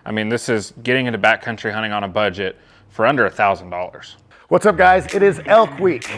I mean, this is getting into backcountry hunting on a budget for under $1,000. What's up, guys? It is Elk Week.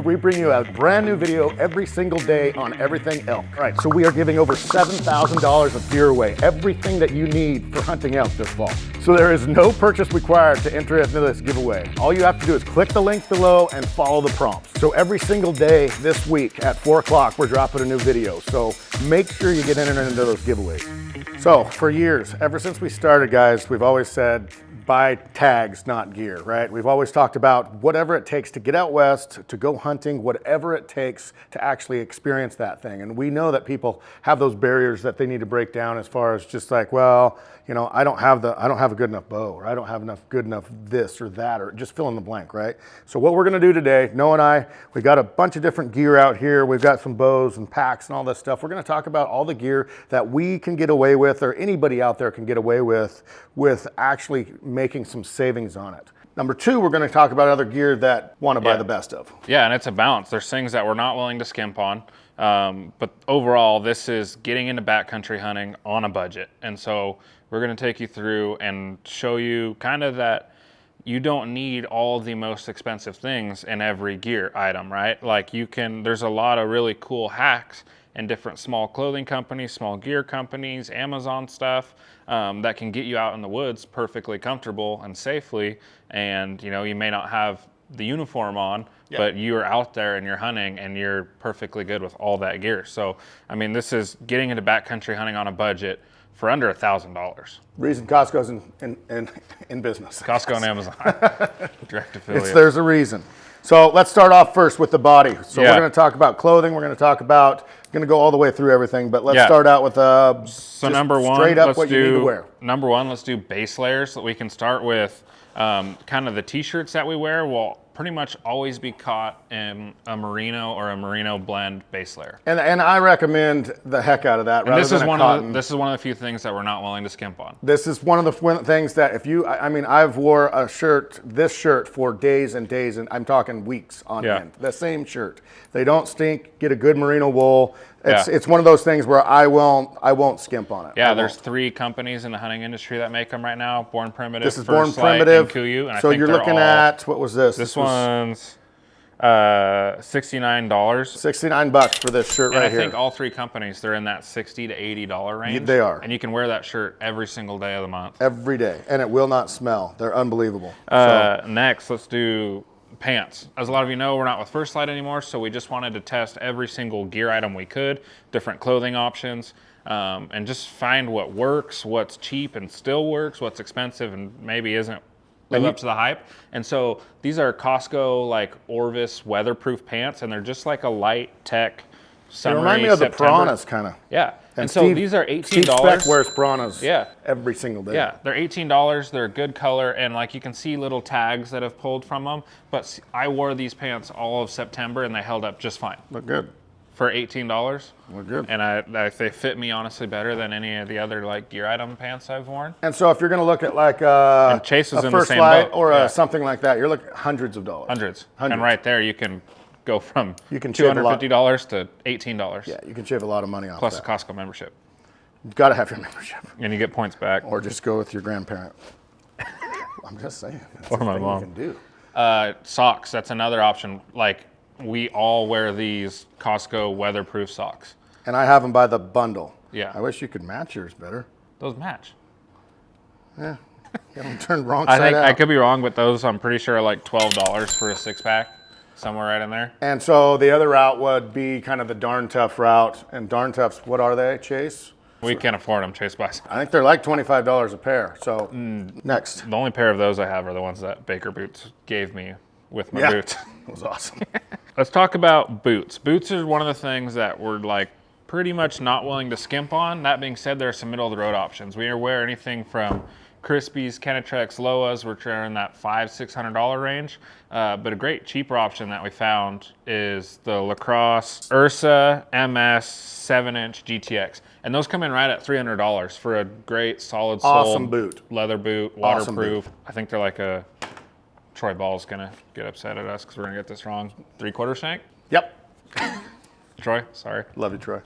We bring you a brand new video every single day on everything elk. All right, so we are giving over $7,000 of gear away, everything that you need for hunting elk this fall. So there is no purchase required to enter into this giveaway. All you have to do is click the link below and follow the prompts. So every single day this week at 4 o'clock, we're dropping a new video. So make sure you get entered into those giveaways. So for years, ever since we started, guys, we've always said, buy tags, not gear, right? We've always talked about whatever it takes to get out west, to go hunting, whatever it takes to actually experience that thing. And we know that people have those barriers that they need to break down as far as just like, well, you know, I don't have a good enough bow, or I don't have good enough this or that, or just fill in the blank, right? So what we're gonna do today, Noah and I, we got a bunch of different gear out here. We've got some bows and packs and all this stuff. We're gonna talk about all the gear that we can get away with, or anybody out there can get away with actually making some savings on it. Number two, we're going to talk about other gear that want to buy the best of. Yeah, and it's a balance. There's things that we're not willing to skimp on, but overall, this is getting into backcountry hunting on a budget. And so we're going to take you through and show you kind of that you don't need all the most expensive things in every gear item, right? Like there's a lot of really cool hacks and different small clothing companies, small gear companies, Amazon stuff that can get you out in the woods perfectly comfortable and safely. And you know, you may not have the uniform on, but you're out there and you're hunting and you're perfectly good with all that gear. So, I mean, this is getting into backcountry hunting on a budget for under $1,000. Reason Costco's in business. Costco and Amazon, direct affiliate. There's a reason. So let's start off first with the body. So we're going to talk about clothing. We're going to talk about, going to go all the way through everything, but let's start out with so number one, straight up what you need to wear. Number one, let's do base layers. So we can start with kind of the t-shirts that we wear will pretty much always be caught in a merino or a merino blend base layer. And I recommend the heck out of that. And this is one of the few things that we're not willing to skimp on. This is one of the things that I've wore this shirt for days and days, and I'm talking weeks on end. The same shirt. They don't stink. Get a good merino wool. It's one of those things where I won't skimp on it. Yeah, there's 3 companies in the hunting industry that make them right now. Born Primitive, this is Born Primitive, and Kuiu, and so you're looking at, what was this? This one's $69. 69 bucks for this shirt right here. I think all 3 companies, they're in that $60 to $80 range. They are. And you can wear that shirt every single day of the month. Every day, and it will not smell. They're unbelievable. Next, let's do pants. As a lot of you know, we're not with First Light anymore, so we just wanted to test every single gear item we could, different clothing options, and just find what works, what's cheap and still works, what's expensive and maybe isn't live up to the hype. And so these are Costco like Orvis weatherproof pants, and they're just like a light tech summery. They remind me of the Piranhas kind of. Yeah. And so these are $18. Steve Speck wears Piranhas every single day. Yeah, they're $18. They're a good color, and like you can see little tags that have pulled from them. But I wore these pants all of September, and they held up just fine. Look good. For $18. Look good. And they fit me honestly better than any of the other like gear item pants I've worn. And so if you're going to look at like and Chase is a in First the same Light boat. or something like that, you're looking at hundreds of dollars. Hundreds. And right there you can go from $250 to $18. Yeah, you can shave a lot of money off plus that. a Costco membership. You've got to have your membership. And you get points back. Or just go with your grandparent. I'm just saying. That's or my mom. You can do. Socks, that's another option. Like we all wear these Costco weatherproof socks. And I have them by the bundle. Yeah. I wish you could match yours better. Those match. Yeah. Get them turned wrong side out. I could be wrong, but those I'm pretty sure are like $12 for a 6-pack. Somewhere right in there. And so the other route would be kind of the Darn Tough route. And Darn Toughs, what are they, Chase? We can't afford them, Chase buys. I think they're like $25 a pair. So next. The only pair of those I have are the ones that Baker Boots gave me with my boots. It was awesome. Let's talk about boots. Boots are one of the things that we're like pretty much not willing to skimp on. That being said, there are some middle of the road options. We wear anything from Crispies, Kenetrex, Loas, which are in that $500–600 range. But a great cheaper option that we found is the Lacrosse Ursa MS 7-inch GTX. And those come in right at $300 for a great solid sole boot. Leather boot, waterproof. I think they're like a, Troy Ball's gonna get upset at us because we're gonna get this wrong. 3/4 shank? Yep. Troy, sorry. Love you, Troy.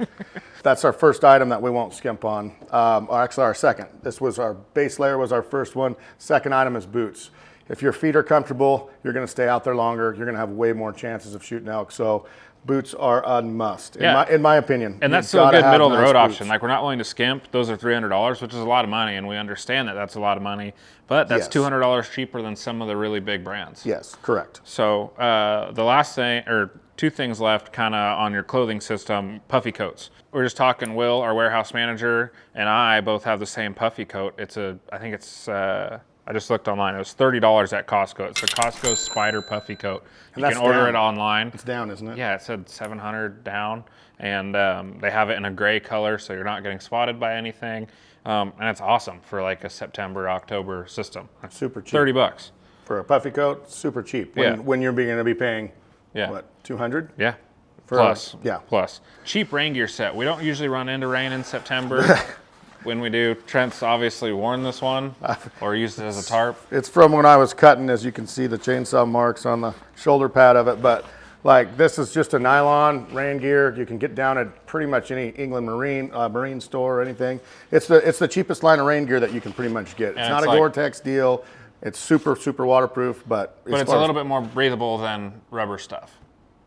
That's our first item that we won't skimp on. Or actually, our second. This was our base layer was our first one. Second item is boots. If your feet are comfortable, you're going to stay out there longer. You're going to have way more chances of shooting elk. So boots are a must, in my opinion. And that's still a good middle of the road option. Like, we're not willing to skimp. Those are $300, which is a lot of money, and we understand that that's a lot of money. But that's $200 cheaper than some of the really big brands. Yes, correct. So the last thing, or two things left kind of on your clothing system, puffy coats. We're just talking, Will, our warehouse manager, and I both have the same puffy coat. I think it's, I just looked online. It was $30 at Costco. It's the Costco Spider Puffy Coat. You can order it online. It's down, isn't it? Yeah, it said 700 down, and they have it in a gray color, so you're not getting spotted by anything. And it's awesome for like a September, October system. Super cheap. $30 for a puffy coat. Super cheap. When you're going to be paying, what, 200? Yeah. Plus. Cheap rain gear set. We don't usually run into rain in September. When we do, Trent's obviously worn this one or used it as a tarp. It's from when I was cutting, as you can see the chainsaw marks on the shoulder pad of it. But like, this is just a nylon rain gear. You can get down at pretty much any England marine store or anything. It's the cheapest line of rain gear that you can pretty much get. It's not a Gore-Tex deal. It's super waterproof, but it's a little bit more breathable than rubber stuff.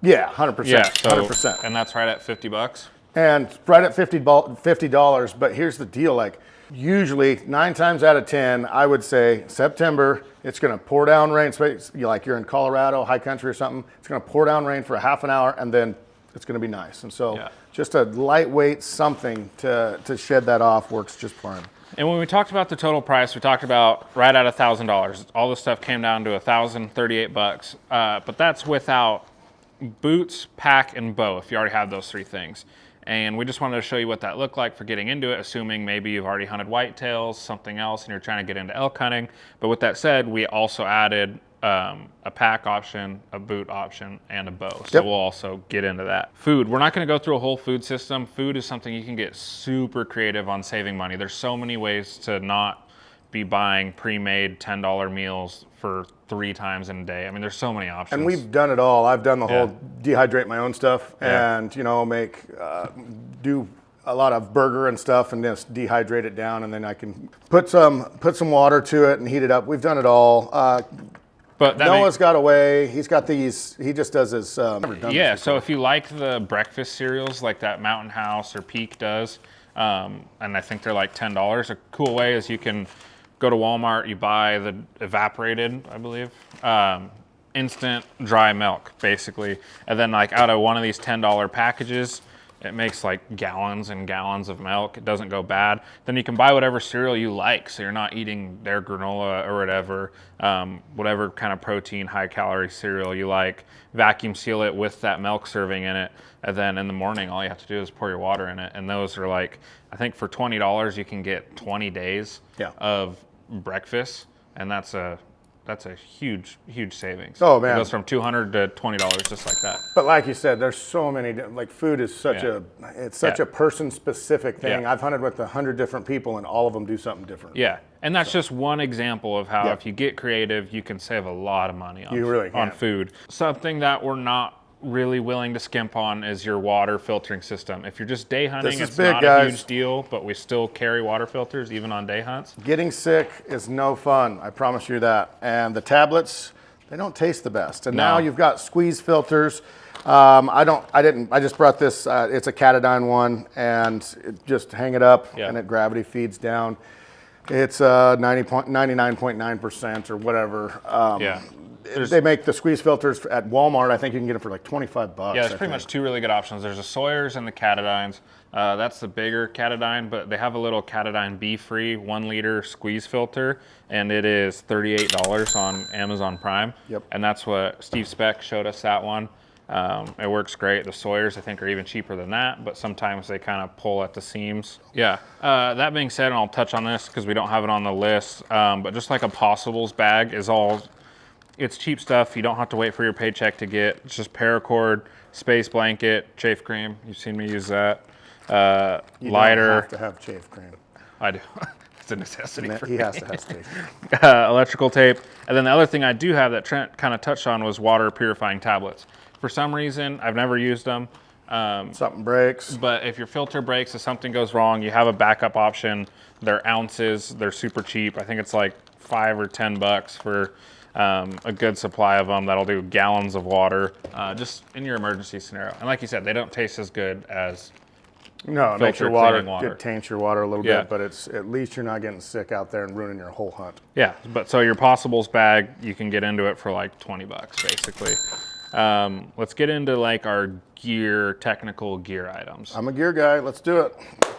Yeah, 100%. Yeah, so, 100%. And that's right at $50. And right at $50, but here's the deal, like usually 9 times out of 10, I would say September, it's gonna pour down rain, like you're in Colorado, high country or something, it's gonna pour down rain for a half an hour and then it's gonna be nice. And so just a lightweight something to shed that off works just fine. And when we talked about the total price, we talked about right at $1,000. All this stuff came down to $1,038, but that's without boots, pack, and bow, if you already have those 3 things. And we just wanted to show you what that looked like for getting into it, assuming maybe you've already hunted whitetails, something else, and you're trying to get into elk hunting. But with that said, we also added a pack option, a boot option, and a bow. So we'll also get into that. Food, we're not gonna go through a whole food system. Food is something you can get super creative on saving money. There's so many ways to not be buying pre-made $10 meals for 3 times in a day. I mean, there's so many options. And we've done it all. I've done the whole dehydrate my own stuff and, you know, do a lot of burger and stuff and just dehydrate it down, and then I can put some water to it and heat it up. We've done it all. But Noah's got away. He's got these. He just does his. So if you like the breakfast cereals like that Mountain House or Peak does, and I think they're like $10. A cool way is you can go to Walmart, you buy the evaporated, I believe, instant dry milk, basically. And then like out of one of these $10 packages, it makes like gallons and gallons of milk. It doesn't go bad. Then you can buy whatever cereal you like, so you're not eating their granola or whatever kind of protein, high calorie cereal you like. Vacuum seal it with that milk serving in it. And then in the morning, all you have to do is pour your water in it. And those are like, I think for $20, you can get 20 days of breakfast, and that's a huge savings. Oh man, it goes from $200 to $20 just like that. But like you said, there's so many. Like food is such a person specific thing. I've hunted with 100 different people, and all of them do something different. Yeah, and that's just one example of how if you get creative, you can save a lot of money on food. Something that we're not really willing to skimp on is your water filtering system. If you're just day hunting, it's not a huge deal, but we still carry water filters even on day hunts. Getting sick is no fun, I promise you that. And the tablets, they don't taste the best. And now you've got squeeze filters. I just brought this, it's a Catadyne one, and just hang it up and it gravity feeds down. It's 99.9% or whatever. They make the squeeze filters at Walmart. I think you can get them for like $25. Yeah, there's pretty much 2 really good options. There's the Sawyers and the Catadynes. That's the bigger Catadyne, but they have a little Catadyne Be-Free 1 liter squeeze filter, and it is $38 on Amazon Prime. Yep. And that's what Steve Speck showed us, that one. It works great. The Sawyers, I think, are even cheaper than that, but sometimes they kind of pull at the seams. Yeah. That being said, and I'll touch on this because we don't have it on the list, but just like a Possibles bag is all... It's cheap stuff. You don't have to wait for your paycheck to get. It's just paracord, space blanket, chafe cream. You've seen me use that. Lighter. You don't have to have chafe cream. I do. It's a necessity for me. He has to have chafe cream. Electrical tape. And then the other thing I do have that Trent kind of touched on was water purifying tablets. For some reason, I've never used them. Something breaks. But if your filter breaks, if something goes wrong, you have a backup option. They're ounces. They're super cheap. I think it's like $5 or $10 for a good supply of them. That'll do gallons of water, just in your emergency scenario. And like you said, they don't taste as good as No, it makes your water. it taints your water a little Yeah. bit, but it's at least you're not getting sick out there and ruining your whole hunt. Yeah, but so your possibles bag, you can get into it for like $20 basically. Let's get into like our gear, technical gear items. I'm a gear guy. Let's do it.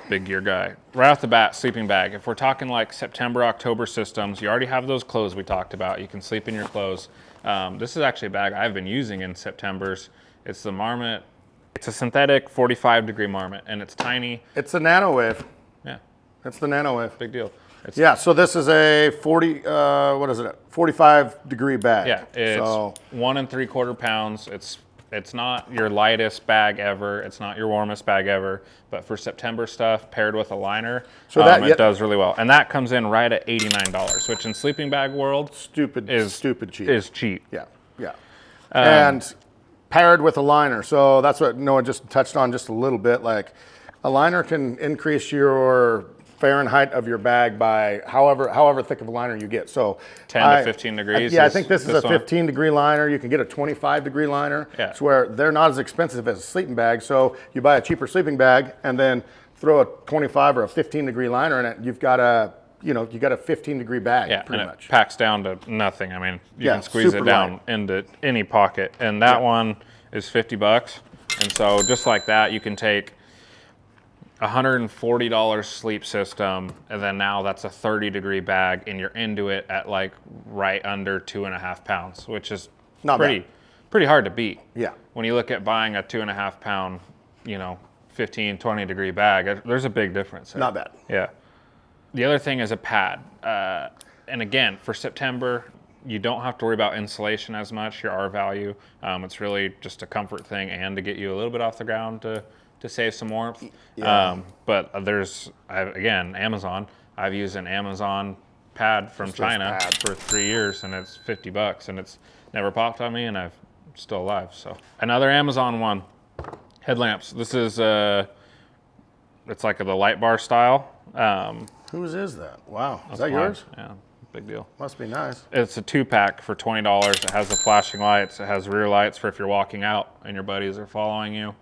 Big gear guy. Right off the bat, sleeping bag. If we're talking like September, October systems, you already have those clothes we talked about. You can sleep in your clothes. This is actually a bag I've been using in Septembers. It's the Marmot. It's a synthetic 45-degree Marmot, and it's tiny. It's the Nano Wave. Yeah, It's the Nano Wave. big deal. It's, Yeah, so this is a 45-degree bag. Yeah, it's so 1 3/4 pounds. It's not your lightest bag ever. It's not your warmest bag ever. But for September stuff, paired with a liner, So that- it does really well. And that comes in right at $89, which in sleeping bag world stupid cheap. is cheap. Yeah, yeah. And paired with a liner. So that's what Noah just touched on just a little bit. Like a liner can increase your Fahrenheit of your bag by however thick of a liner you get. So 10 to 15 degrees. Yeah, I think this is a one. 15-degree liner. You can get a 25-degree liner. Yeah. It's where they're not as expensive as a sleeping bag. So you buy a cheaper sleeping bag and then throw a 25 or a 15-degree liner in it. You've got a 15-degree bag, Yeah, pretty and much. it packs down to nothing. I mean, you Yeah, can squeeze super it down light. into any pocket. And that one is $50. And so just like that, you can take $140 sleep system, and then now that's a 30-degree bag, and you're into it at like right under 2.5 pounds, which is Not pretty hard to beat. Yeah. When you look at buying a 2.5 pound, 15, 20-degree bag, there's a big difference there. Not bad. Yeah. The other thing is a pad. And again, for September, you don't have to worry about insulation as much, your R value. It's really just a comfort thing and to get you a little bit off the ground to save some warmth. Yeah. But again, Amazon. I've used an Amazon pad from China for 3 years, and it's $50, and it's never popped on me, and I'm still alive. So another Amazon one, headlamps. This is it's like the light bar style. Whose is that? Wow. Is that yours? Yeah, big deal. Must be nice. It's a 2-pack for $20. It has the flashing lights. It has rear lights for if you're walking out and your buddies are following you.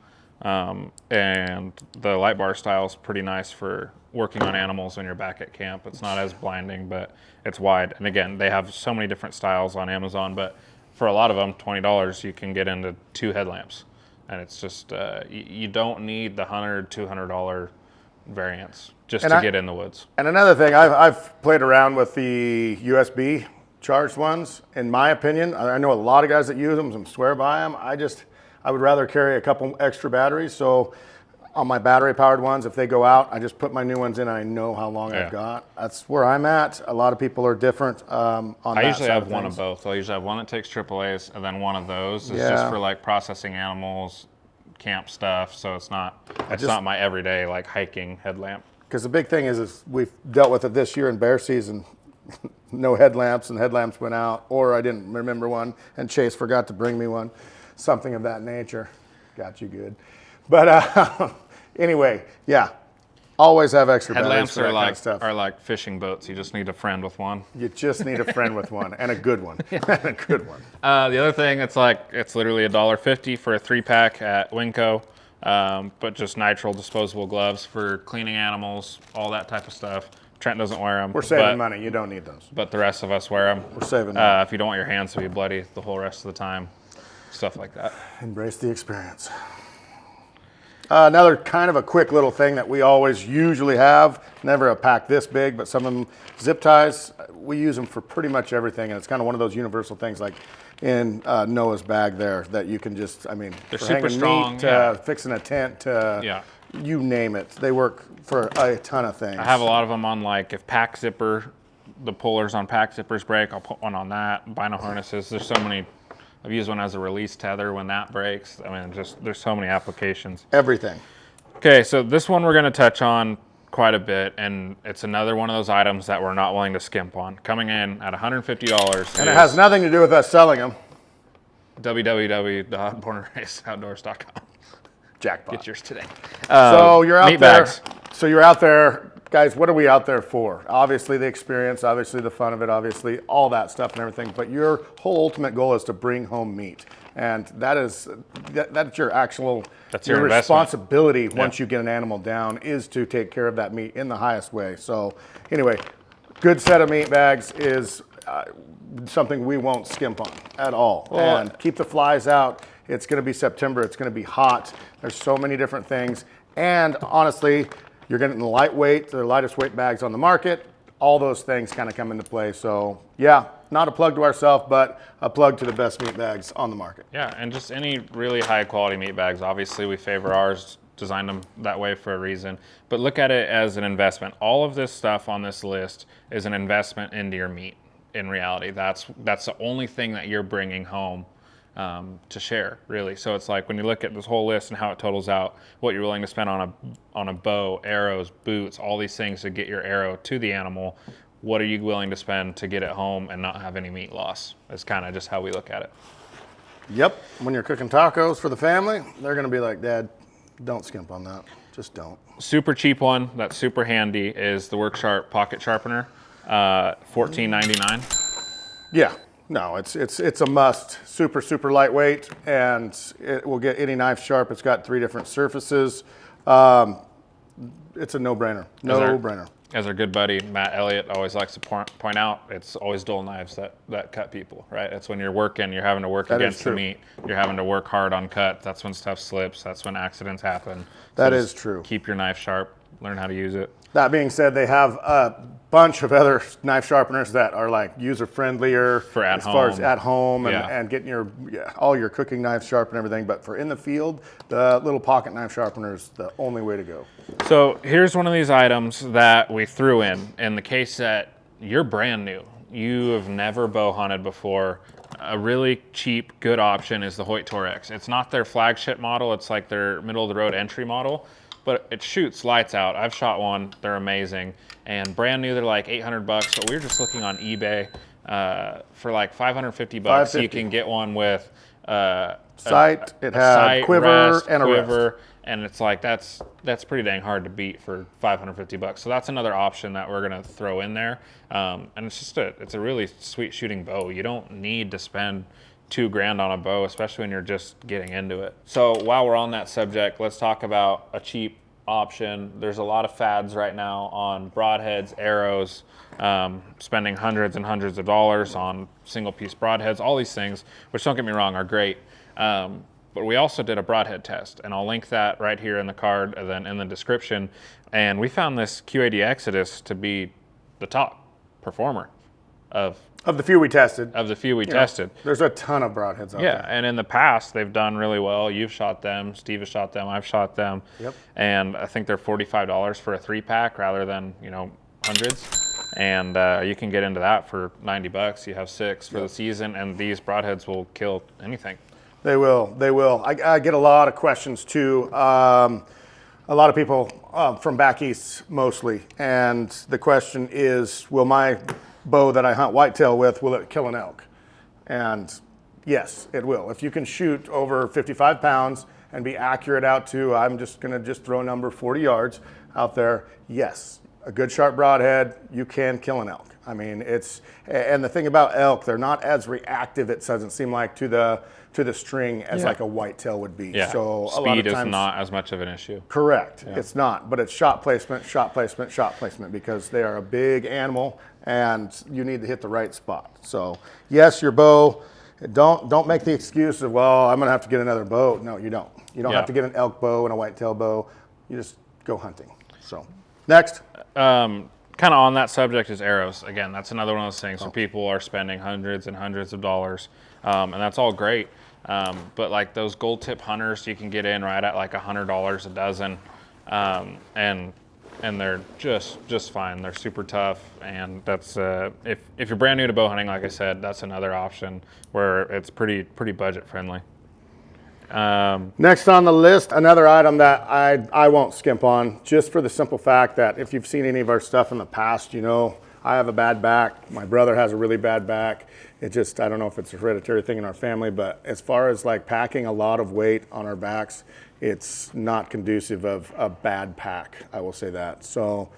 And the light bar style is pretty nice for working on animals when you're back at camp. It's not as blinding, but it's wide. And again, they have so many different styles on Amazon, but for a lot of them, $20, you can get into 2 headlamps. And it's just, you don't need the $100, $200 variants just to get in the woods. And another thing, I've played around with the USB charged ones. In my opinion, I know a lot of guys that use them and swear by them. I would rather carry a couple extra batteries. So on my battery powered ones, if they go out, I just put my new ones in and I know how long I've got. That's where I'm at. A lot of people are different on that. I usually have one of both. I usually have one that takes AAAs and then one of those is just for like processing animals, camp stuff. So it's not my everyday like hiking headlamp. Because the big thing is we've dealt with it this year in bear season. No headlamps, and headlamps went out, or I didn't remember one, and Chase forgot to bring me one. Something of that nature. Got you good. But anyway, yeah. Always have extra headlamps batteries for that kind of are stuff. like fishing boats. You just need a friend with one. You just need a friend with one, and a good one. And a good one. The other thing, it's literally $1.50 for a 3-pack at Winco, but just nitrile disposable gloves for cleaning animals, all that type of stuff. Trent doesn't wear them. We're saving money. You don't need those. But the rest of us wear them. We're saving money. If you don't want your hands to be bloody the whole rest of the time, stuff like that. Embrace the experience. Another kind of a quick little thing that we always usually have, never a pack this big, but some of them, zip ties, we use them for pretty much everything, and it's kind of one of those universal things like in Noah's bag there that you can just, they're for super hanging strong, meat, to fixing a tent, to you name it. They work for a ton of things. I have a lot of them on like if pack zipper, the pullers on pack zippers break, I'll put one on that. Bino harnesses, there's so many. I've used one as a release tether when that breaks. I mean, just there's so many applications. Everything. Okay, so this one we're going to touch on quite a bit, and it's another one of those items that we're not willing to skimp on. Coming in at $150. And it has nothing to do with us selling them. www.bornandraisedoutdoors.com. Jackpot. Get yours today. So you're out meat there. bags. So you're out there, guys. What are we out there for? Obviously the experience, obviously the fun of it, obviously all that stuff and everything. But your whole ultimate goal is to bring home meat, and that's your actual your responsibility once you get an animal down is to take care of that meat in the highest way. So anyway, good set of meat bags is something we won't skimp on at all. And keep the flies out. It's going to be September. It's going to be hot. There's so many different things. And honestly, you're getting the lightweight, the lightest weight bags on the market. All those things kind of come into play. So yeah, not a plug to ourselves, but a plug to the best meat bags on the market. Yeah, and just any really high quality meat bags. Obviously, we favor ours, designed them that way for a reason. But look at it as an investment. All of this stuff on this list is an investment into your meat. In reality, that's the only thing that you're bringing home to share, really. So it's like when you look at this whole list and how it totals out, what you're willing to spend on a bow, arrows, boots, all these things to get your arrow to the animal. What are you willing to spend to get it home and not have any meat loss? It's kind of just how we look at it. Yep. When you're cooking tacos for the family, they're going to be like, Dad, don't skimp on that. Just don't. Super cheap one that's super handy is the Worksharp Pocket Sharpener, $14.99. Yeah. No, it's a must. Super lightweight, and it will get any knife sharp. It's got 3 different surfaces. It's a no-brainer. No-brainer. As our good buddy Matt Elliott always likes to point out, it's always dull knives that cut people, right? It's when you're working, you're having to work against the meat. You're having to work hard on cut. That's when stuff slips. That's when accidents happen. That is true. Keep your knife sharp. Learn how to use it. That being said, they have a bunch of other knife sharpeners that are like user-friendlier for as far as at home and getting all your cooking knives sharp and everything. But for in the field, the little pocket knife sharpener is the only way to go. So here's one of these items that we threw in the case that you're brand new. You have never bow hunted before. A really cheap, good option is the Hoyt Torex. It's not their flagship model. It's like their middle-of-the-road entry model. But it shoots lights out. I've shot one. They're amazing. And brand new, they're like $800. But we were just looking on eBay for like $550. So you can get one with sight. It had quiver and a rest. And it's like that's pretty dang hard to beat for $550. So that's another option that we're gonna throw in there. And it's a really sweet shooting bow. You don't need to spend $2,000 on a bow, especially when you're just getting into it. So while we're on that subject, let's talk about a cheap option. There's a lot of fads right now on broadheads, arrows, spending hundreds and hundreds of dollars on single piece broadheads, all these things, which don't get me wrong, are great. But we also did a broadhead test, and I'll link that right here in the card and then in the description. And we found this QAD Exodus to be the top performer of the few we tested. There's a ton of broadheads out there. Yeah, and in the past, they've done really well. You've shot them, Steve has shot them, I've shot them. Yep. And I think they're $45 for a 3-pack rather than, hundreds. And you can get into that for $90. You have 6 for the season, and these broadheads will kill anything. They will. I get a lot of questions too. A lot of people from back east mostly, and the question is, will my bow that I hunt whitetail with, will it kill an elk? And yes, it will. If you can shoot over 55 pounds and be accurate out to, I'm just going to throw a number 40 yards out there, yes, a good sharp broadhead, you can kill an elk. I mean, and the thing about elk, they're not as reactive, it doesn't seem like, to the string as like a whitetail would be. Yeah. So speed a lot of times, is not as much of an issue. Correct. Yeah. It's not, but it's shot placement, because they are a big animal and you need to hit the right spot. So yes, your bow, don't make the excuse of, well, I'm gonna have to get another bow. No, you don't. You don't have to get an elk bow and a whitetail bow. You just go hunting. So next. Kind of on that subject is arrows. Again, that's another one of those things where people are spending hundreds and hundreds of dollars, and that's all great. But like those gold tip hunters, you can get in right at like $100 a dozen, and they're just fine. They're super tough, and that's if you're brand new to bow hunting, like I said, that's another option where it's pretty budget friendly. Next on the list, another item that I won't skimp on, just for the simple fact that if you've seen any of our stuff in the past, I have a bad back. My brother has a really bad back. I don't know if it's a hereditary thing in our family, but as far as like packing a lot of weight on our backs, it's not conducive of a bad pack, I will say that. So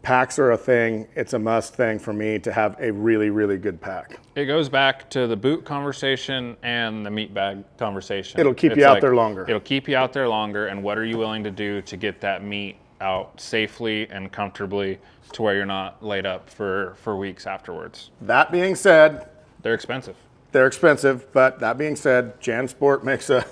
packs are a thing. It's a must thing for me to have a really, really good pack. It goes back to the boot conversation and the meat bag conversation. It'll keep you out there longer. It'll keep you out there longer, and what are you willing to do to get that meat out safely and comfortably to where you're not laid up for weeks afterwards? That being said, they're expensive. They're expensive, but that being said, JanSport makes a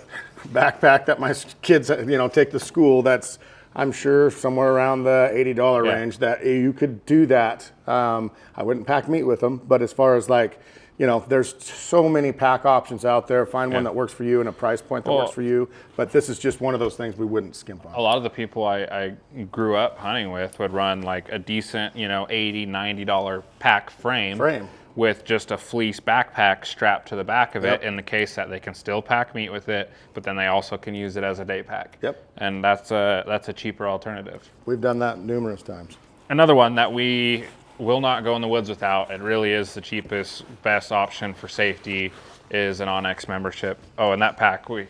backpack that my kids, take to school. That's, I'm sure, somewhere around the $80 range. That you could do that. I wouldn't pack meat with them, but as far as there's so many pack options out there. Find one that works for you and a price point that works for you. But this is just one of those things we wouldn't skimp on. A lot of the people I grew up hunting with would run like a decent, $80, $90 pack frame. With just a fleece backpack strapped to the back of it in the case that they can still pack meat with it, but then they also can use it as a day pack. And that's a cheaper alternative. We've done that numerous times. Another one that we will not go in the woods without, it really is the cheapest, best option for safety, is an OnX membership. Oh, and that K4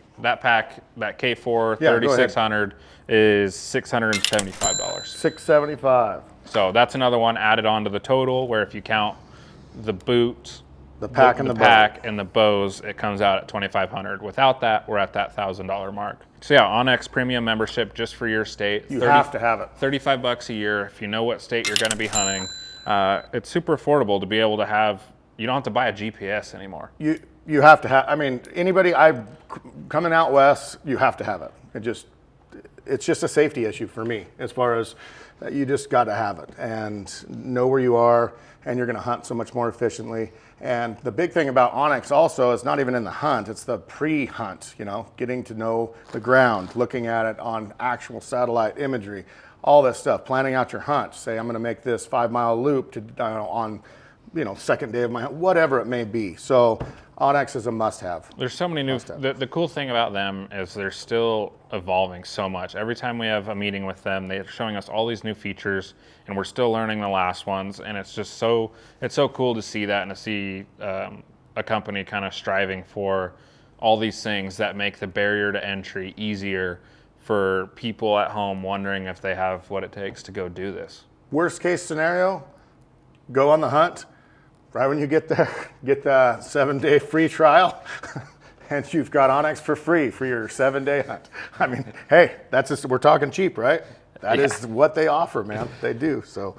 3600 is $675. $675. So that's another one added on to the total, where if you count the boots, the pack, and the bows, it comes out at $2,500. Without that, we're at that $1,000 mark. So yeah, OnX premium membership just for your state. You have to have it. $35 a year if you know what state you're going to be hunting. It's super affordable to be able to have. You don't have to buy a GPS anymore. You have to have. I mean, anybody coming out west, you have to have it. It's just a safety issue for me, as far as you just got to have it and know where you are, and you're going to hunt so much more efficiently. And the big thing about OnX also is not even in the hunt, it's the pre-hunt, getting to know the ground, looking at it on actual satellite imagery, all this stuff, planning out your hunt. Say, I'm going to make this 5-mile loop on second day of my hunt, whatever it may be. So OnX is a must-have. There's so many new. The cool thing about them is they're still evolving so much. Every time we have a meeting with them, they're showing us all these new features, and we're still learning the last ones. And it's just so cool to see that and to see a company kind of striving for all these things that make the barrier to entry easier for people at home wondering if they have what it takes to go do this. Worst case scenario, go on the hunt. Right when you get there, get the 7-day free trial, and you've got OnX for free for your 7-day hunt. I mean, hey, we're talking cheap, right? That is what they offer, man. They do. So,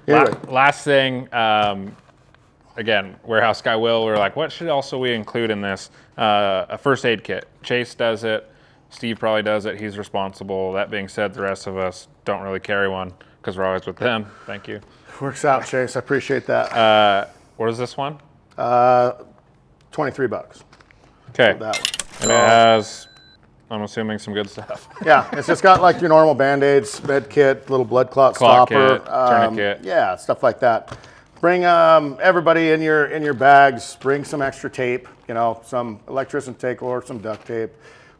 anyway. Last thing, again, Warehouse Guy Will, we're like, what should also we include in this? A first aid kit. Chase does it. Steve probably does it. He's responsible. That being said, the rest of us don't really carry one because we're always with them. Thank you. Works out, Chase. I appreciate that. What is this one? $23. Okay. That one. And it has, I'm assuming, some good stuff. Yeah, it's just got like your normal Band-Aids, med kit, little blood clot stopper. Kit, tourniquet. Yeah, stuff like that. Bring everybody in your bags. Bring some extra tape, some electrician tape or some duct tape,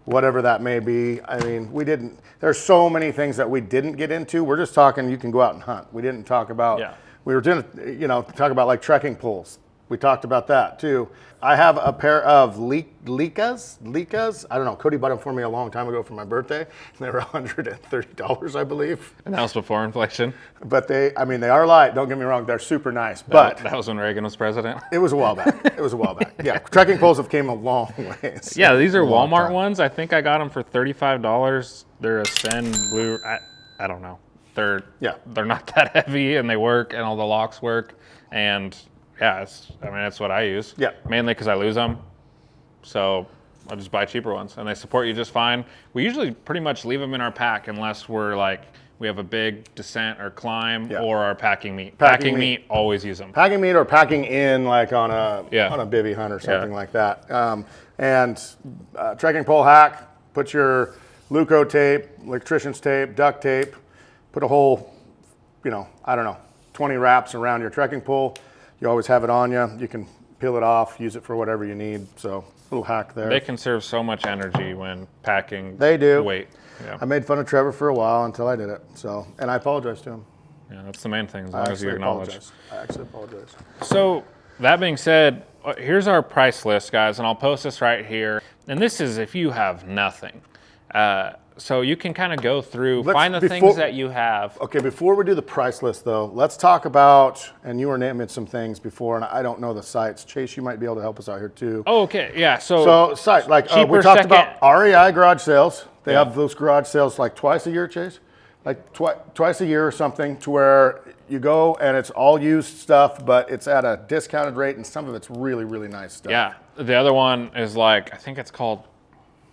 whatever that may be. I mean, there's so many things that we didn't get into. We're just talking, you can go out and hunt. We didn't talk about, we were doing, talk about like trekking poles. We talked about that too. I have a pair of Likas. I don't know. Cody bought them for me a long time ago for my birthday. They were $130, I believe. And that was before inflation. But they are light. Don't get me wrong. They're super nice. But that was when Reagan was president. It was a while back. Yeah, trekking poles have came a long way. Yeah, these are Walmart ones. I think I got them for $35. They're Ascend Blue. I don't know. They're not that heavy, and they work, and all the locks work, and yeah, that's what I use. Yeah. Mainly because I lose them. So I just buy cheaper ones, and they support you just fine. We usually pretty much leave them in our pack unless we have a big descent or climb or our packing meat. Packing meat, always use them. Packing meat or packing in like on a bivvy hunt or something like that. And trekking pole hack, put your Luco tape, electrician's tape, duct tape, put a whole, 20 wraps around your trekking pole. You always have it on you. You can peel it off, use it for whatever you need. So a little hack there. They conserve so much energy when packing. They do. Weight. Yeah. I made fun of Trevor for a while until I did it. So, and I apologize to him. Yeah, that's the main thing, as long as you acknowledge. I actually apologize. So that being said, here's our price list, guys, and I'll post this right here. And this is if you have nothing. So you can kind of go through, Let's- find the before- things that you have. Okay, before we do the price list though, let's talk about, and you were naming some things before, and I don't know the sites. Chase, you might be able to help us out here too. Oh, okay, yeah. So site, like we cheaper talked second- about REI garage sales. They Yeah. have those garage sales like twice a year, Chase? Like twice a year or something, to where you go and it's all used stuff, but it's at a discounted rate, and some of it's really, really nice stuff. Yeah. The other one is like, I think it's called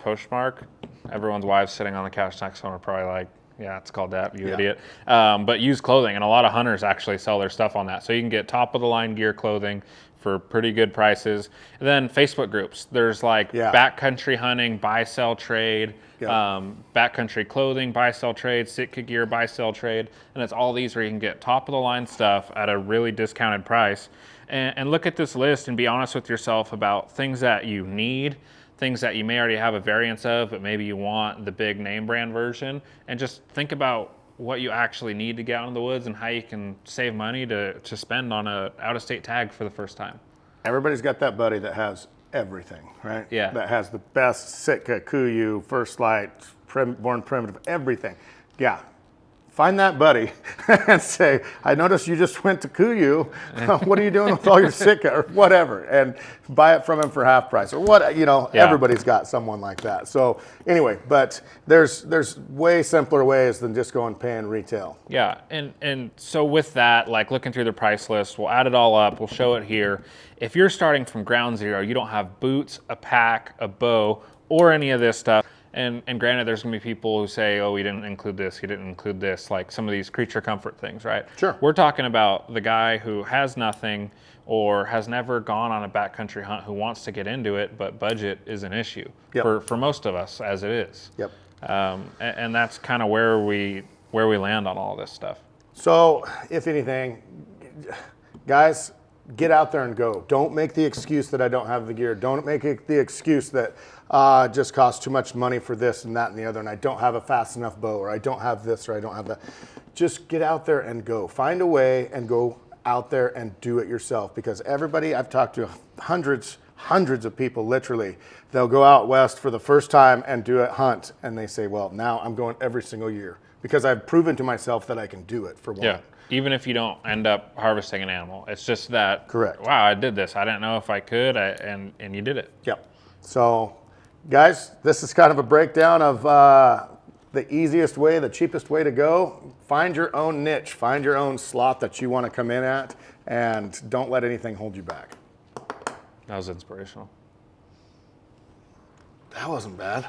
Postmark. Everyone's wives sitting on the couch next to them are probably like, yeah, it's called that, you idiot. But used clothing, and a lot of hunters actually sell their stuff on that. So you can get top of the line gear clothing for pretty good prices. And then Facebook groups. There's like backcountry hunting, buy, sell, trade, backcountry clothing, buy, sell, trade, Sitka gear, buy, sell, trade. And it's all these where you can get top of the line stuff at a really discounted price. And look at this list and be honest with yourself about things that you need, things that you may already have a variance of, but maybe you want the big name brand version, and just think about what you actually need to get out in the woods and how you can save money to spend on a out-of-state tag for the first time. Everybody's got that buddy that has everything, right? Yeah. That has the best Sitka, Kuiu, First Light, Born Primitive, everything. Yeah. Find that buddy and say, I noticed you just went to Kuiu. What are you doing with all your Sitka or whatever? And buy it from him for half price or what, you know, everybody's got someone like that. So anyway, but there's way simpler ways than just going paying retail. Yeah, and so with that, like looking through the price list, we'll add it all up, we'll show it here. If you're starting from ground zero, you don't have boots, a pack, a bow, or any of this stuff. And granted, there's gonna be people who say, oh, we didn't include this, you didn't include this, like some of these creature comfort things, right? Sure. We're talking about the guy who has nothing or has never gone on a backcountry hunt who wants to get into it, but budget is an issue for most of us, as it is. Yep. And that's kind of where we land on all this stuff. So if anything, guys, get out there and go. Don't make the excuse that I don't have the gear. Don't make the excuse that it just costs too much money for this and that and the other, and I don't have a fast enough bow, or I don't have this, or I don't have that. Just get out there and go. Find a way and go out there and do it yourself, because everybody, I've talked to hundreds of people, literally, they'll go out west for the first time and do a hunt, and they say, well, now I'm going every single year because I've proven to myself that I can do it, for one. Yeah. Even if you don't end up harvesting an animal, it's just that, correct. Wow, I did this. I didn't know if I could, and you did it. Yep. So, guys, this is kind of a breakdown of the easiest way, the cheapest way to go. Find your own niche. Find your own slot that you want to come in at, and don't let anything hold you back. That was inspirational. That wasn't bad.